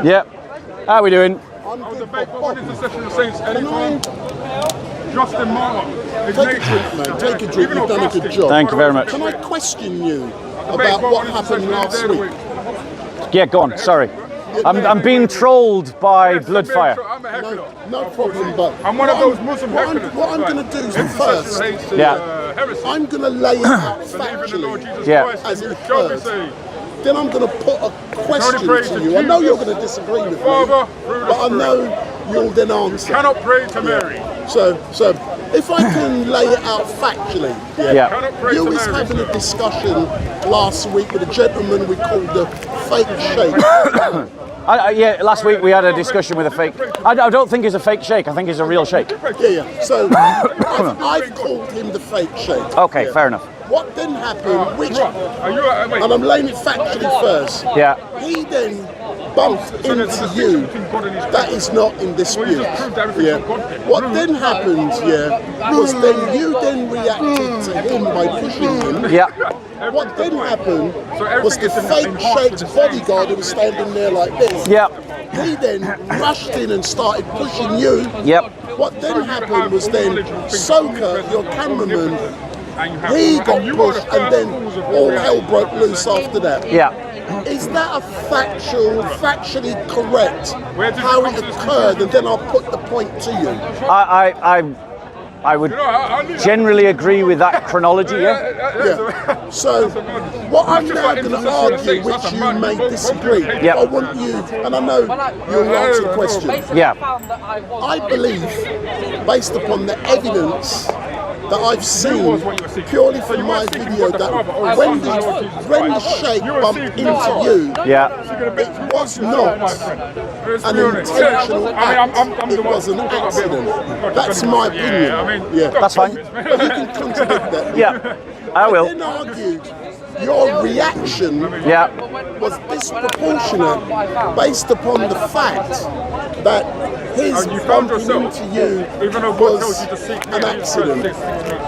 Yeah. How are we doing? I'm good. What intercession of saints anytime? Justin Martin. Take a drink, man. Take a drink. You've done a good job. Thank you very much. Can I question you about what happened last week? Yeah, go on. Sorry. I'm being trolled by Bloodfire. No problem, but I'm one of those Muslim what I'm going to do first, I'm going to lay it out factually as it occurred. Then I'm going to put a question to you. I know you're going to disagree with me, but I know you'll then answer. Cannot pray to Mary. So if I can lay it out factually, you was having a discussion last week with a gentleman we called the fake sheikh. Yeah, last week we had a discussion with a fake. I don't think he's a fake sheikh. I think he's a real sheikh. Yeah. So I've called him the fake sheikh. Okay, fair enough. What then happened, and I'm laying it factually first, he then bumped into you. That is not in dispute. What then happened, was then you then reacted to him by pushing him. What then happened was the fake sheikh's bodyguard who was standing there like this. He then rushed in and started pushing you. What then happened was then Soka, your cameraman, he got pushed and then all hell broke loose after that. Is that factually correct how it occurred? And then I'll put the point to you. I would generally agree with that chronology, So, what I'm now going to argue, which you may disagree, I want you, and I know you'll answer the question. I believe, based upon the evidence that I've seen purely from my video, that when the sheikh bumped into you, it was not an intentional act, it was an accident. That's my opinion. That's fine. But you can contradict that. I will. I then argued your reaction was disproportionate based upon the fact that his bumping into you was an accident.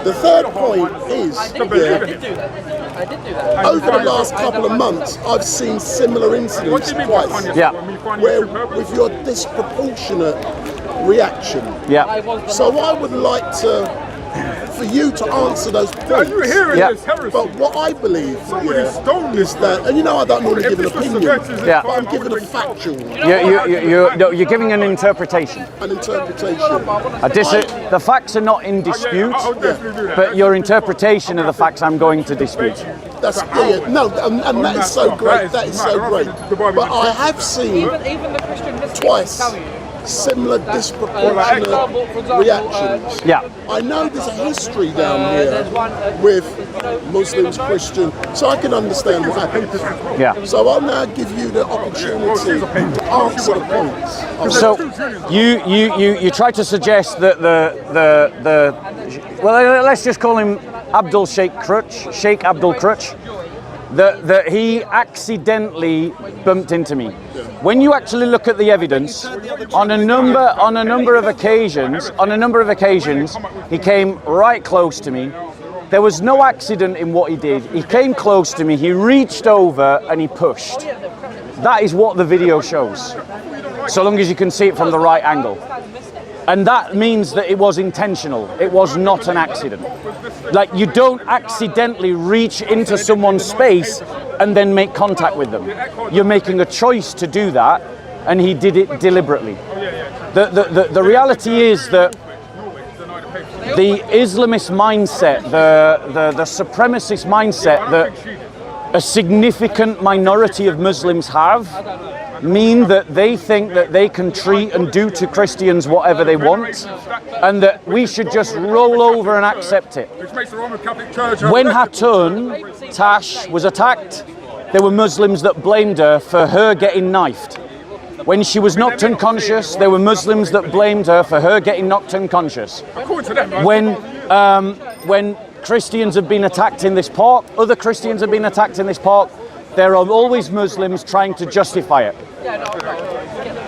The third point is, over the last couple of months, I've seen similar incidents twice, where with your disproportionate reaction. So I would like for you to answer those points. But what I believe is that, and you know I don't normally give an opinion, but I'm giving a factual. You're giving an interpretation. An interpretation. The facts are not in dispute, but your interpretation of the facts I'm going to dispute. That's no, and that is so great. That is so great. But I have seen twice similar disproportionate reactions. I know there's a history down here with Muslims, Christian, so I can understand what happens. So I'll now give you the opportunity to answer the points. So you try to suggest that well, let's just call him Abdul Sheikh Crutch, Sheikh Abdul Crutch, that he accidentally bumped into me. When you actually look at the evidence, on a number of occasions, he came right close to me. There was no accident in what he did. He came close to me, he reached over and he pushed. That is what the video shows, so long as you can see it from the right angle. And that means that it was intentional. It was not an accident. Like, you don't accidentally reach into someone's space and then make contact with them. You're making a choice to do that, and he did it deliberately. The reality is that the Islamist mindset, the supremacist mindset that a significant minority of Muslims have, mean that they think that they can treat and do to Christians whatever they want, and that we should just roll over and accept it. When Hatun Tash was attacked, there were Muslims that blamed her for her getting knifed. When she was knocked unconscious, there were Muslims that blamed her for her getting knocked unconscious. When Christians have been attacked in this park, other Christians have been attacked in this park, there are always Muslims trying to justify it.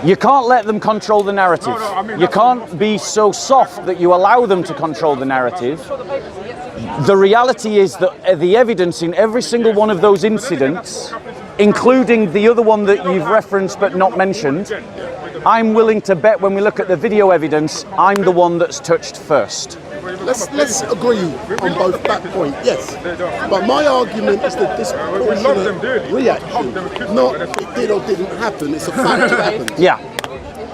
You can't let them control the narrative. You can't be so soft that you allow them to control the narrative. The reality is that the evidence in every single one of those incidents including the other one that you've referenced but not mentioned, I'm willing to bet when we look at the video evidence, I'm the one that's touched first. Let's agree on both that point, yes. But my argument is that disproportionate reaction, not it did or didn't happen, it's a fact it happened. Yeah.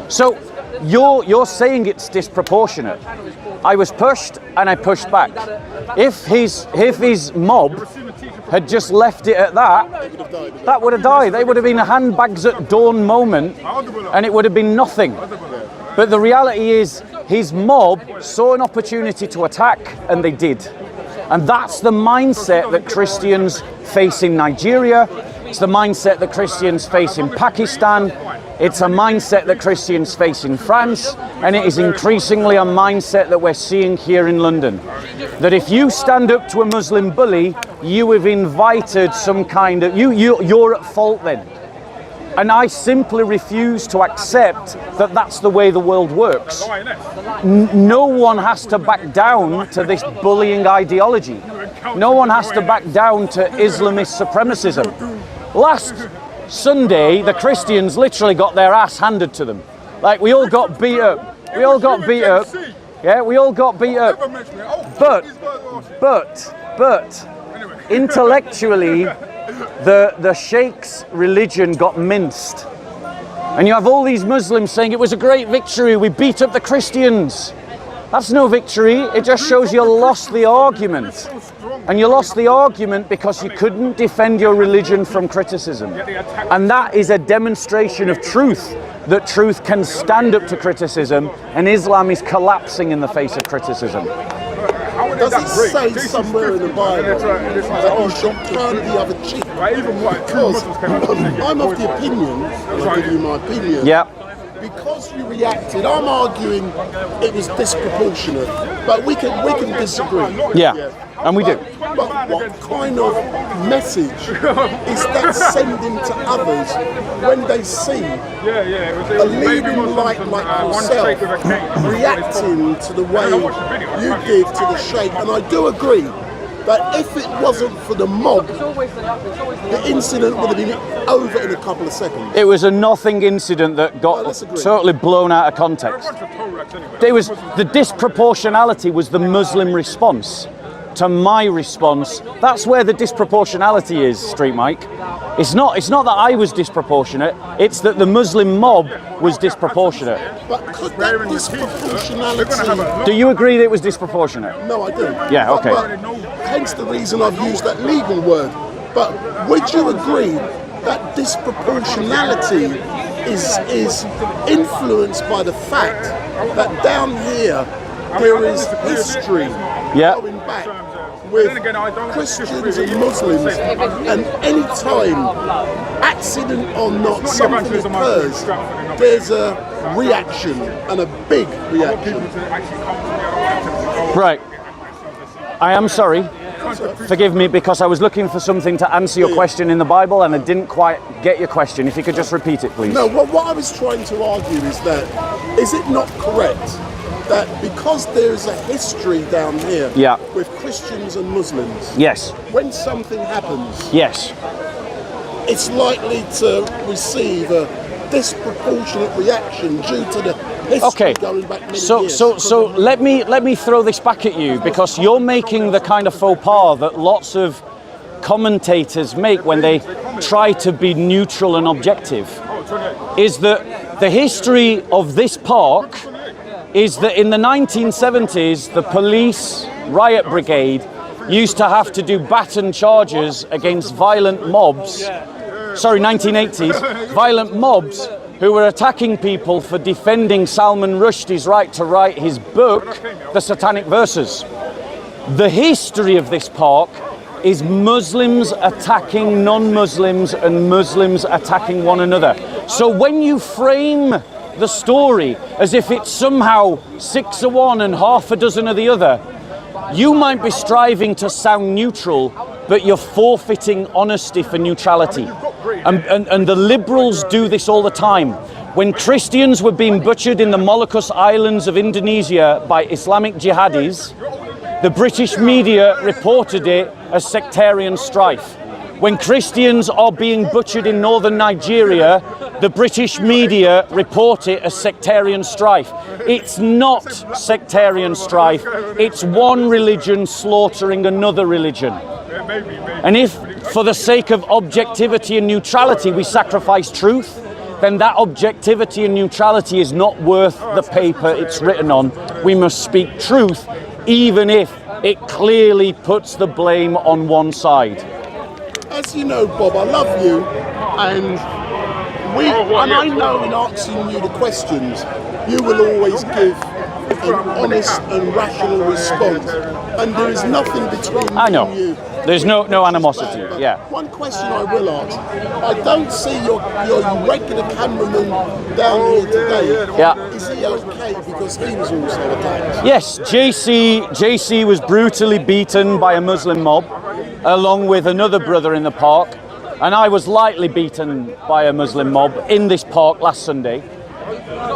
So you're saying it's disproportionate. I was pushed and I pushed back. If his mob had just left it at that would have died. They would have been handbags at dawn moment and it would have been nothing. But the reality is his mob saw an opportunity to attack and they did. And that's the mindset that Christians face in Nigeria. It's the mindset that Christians face in Pakistan. It's a mindset that Christians face in France, and it is increasingly a mindset that we're seeing here in London. That if you stand up to a Muslim bully, you have invited some kind of, you're at fault then. And I simply refuse to accept that that's the way the world works. No one has to back down to this bullying ideology. No one has to back down to Islamist supremacism. Last Sunday, the Christians literally got their ass handed to them. Like, we all got beat up. We all got beat up. Yeah, we all got beat up. But, intellectually, the Sheikh's religion got minced. And you have all these Muslims saying it was a great victory, we beat up the Christians. That's no victory, it just shows you lost the argument. And you lost the argument because you couldn't defend your religion from criticism. And that is a demonstration of truth, that truth can stand up to criticism, and Islam is collapsing in the face of criticism. Does it say somewhere in the Bible that you should turn the other cheek? Because I'm of the opinion, and I'll give you my opinion, because you reacted, I'm arguing it was disproportionate, but we can disagree. And we do. But what kind of message is that sending to others when they see a leading light like yourself reacting to the way you did to the Sheikh? And I do agree that if it wasn't for the mob, the incident would have been over in a couple of seconds. It was a nothing incident that got totally blown out of context. It was, the disproportionality was the Muslim response to my response. That's where the disproportionality is, StreetMic. It's not that I was disproportionate, it's that the Muslim mob was disproportionate. But could that disproportionality... Do you agree that it was disproportionate? No, I do. Yeah, okay. But hence the reason I've used that legal word. But would you agree that disproportionality is influenced by the fact that down here there is history going back with Christians and Muslims, and any time, accident or not, something occurs, there's a reaction, and a big reaction. Right. I am sorry. Forgive me, because I was looking for something to answer your question in the Bible and I didn't quite get your question. If you could just repeat it, please. No, what I was trying to argue is that, is it not correct that because there is a history down here with Christians and Muslims, when something happens, it's likely to receive a disproportionate reaction due to the history going back many years? So let me throw this back at you, because you're making the kind of faux pas that lots of commentators make when they try to be neutral and objective. Is that the history of this park is that in the 1970s, the police riot brigade used to have to do baton charges against violent mobs, 1980s, violent mobs who were attacking people for defending Salman Rushdie's right to write his book, The Satanic Verses. The history of this park is Muslims attacking non-Muslims and Muslims attacking one another. So when you frame the story as if it's somehow 6 of one and half a dozen of the other, you might be striving to sound neutral, but you're forfeiting honesty for neutrality. And the liberals do this all the time. When Christians were being butchered in the Molucas Islands of Indonesia by Islamic jihadis, the British media reported it as sectarian strife. When Christians are being butchered in northern Nigeria, the British media report it as sectarian strife. It's not sectarian strife. It's one religion slaughtering another religion. And if, for the sake of objectivity and neutrality, we sacrifice truth, then that objectivity and neutrality is not worth the paper it's written on. We must speak truth, even if it clearly puts the blame on one side. As you know, Bob, I love you, and I know in answering you the questions, you will always give an honest and rational response, and there is nothing between me and you. There's no animosity. Yeah. One question I will ask: I don't see your regular cameraman down here today. Yeah. Is he okay because he was also attacked? Yes, JC was brutally beaten by a Muslim mob, along with another brother in the park, and I was lightly beaten by a Muslim mob in this park last Sunday.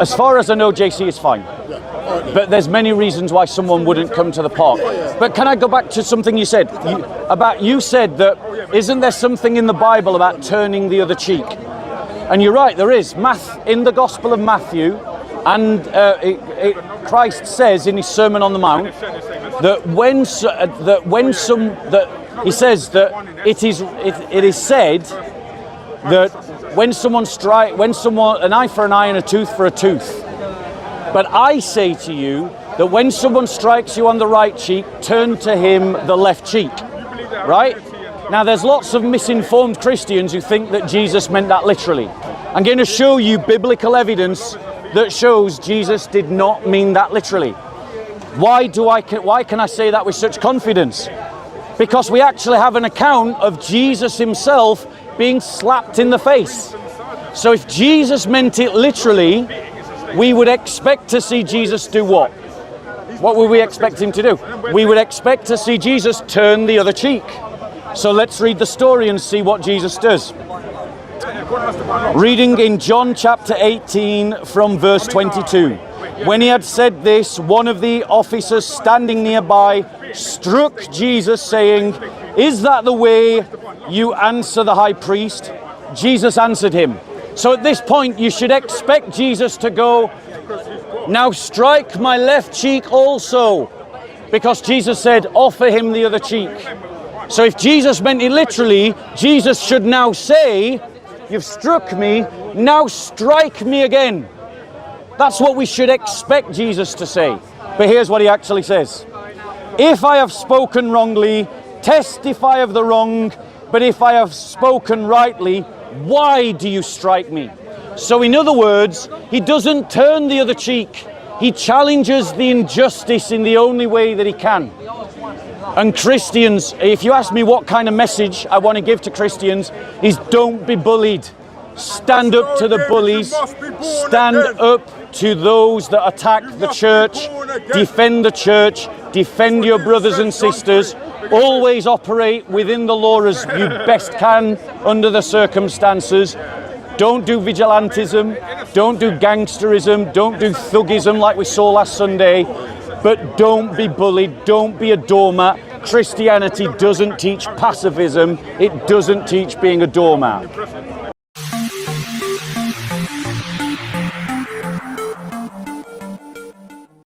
As far as I know, JC is fine. But there's many reasons why someone wouldn't come to the park. But can I go back to something you said? You said that, isn't there something in the Bible about turning the other cheek? And you're right, there is. In the Gospel of Matthew, and Christ says in his Sermon on the Mount he says that it is said that when an eye for an eye and a tooth for a tooth. But I say to you that when someone strikes you on the right cheek, turn to him the left cheek. Right? Now there's lots of misinformed Christians who think that Jesus meant that literally. I'm going to show you biblical evidence that shows Jesus did not mean that literally. Why can I say that with such confidence? Because we actually have an account of Jesus himself being slapped in the face. So if Jesus meant it literally, we would expect to see Jesus do what? What would we expect him to do? We would expect to see Jesus turn the other cheek. So let's read the story and see what Jesus does. Reading in John chapter 18 from verse 22. When he had said this, one of the officers standing nearby struck Jesus, saying, "Is that the way you answer the high priest?" Jesus answered him. So at this point, you should expect Jesus to go, "Now strike my left cheek also," because Jesus said, "Offer him the other cheek." So if Jesus meant it literally, Jesus should now say, "You've struck me, now strike me again." That's what we should expect Jesus to say. But here's what he actually says. "If I have spoken wrongly, testify of the wrong, but if I have spoken rightly, why do you strike me?" So in other words, he doesn't turn the other cheek. He challenges the injustice in the only way that he can. And Christians, if you ask me what kind of message I want to give to Christians, is don't be bullied. Stand up to the bullies. Stand up to those that attack the church. Defend the church. Defend your brothers and sisters. Always operate within the law as you best can under the circumstances. Don't do vigilantism. Don't do gangsterism. Don't do thuggism like we saw last Sunday. But don't be bullied. Don't be a doormat. Christianity doesn't teach pacifism. It doesn't teach being a doormat.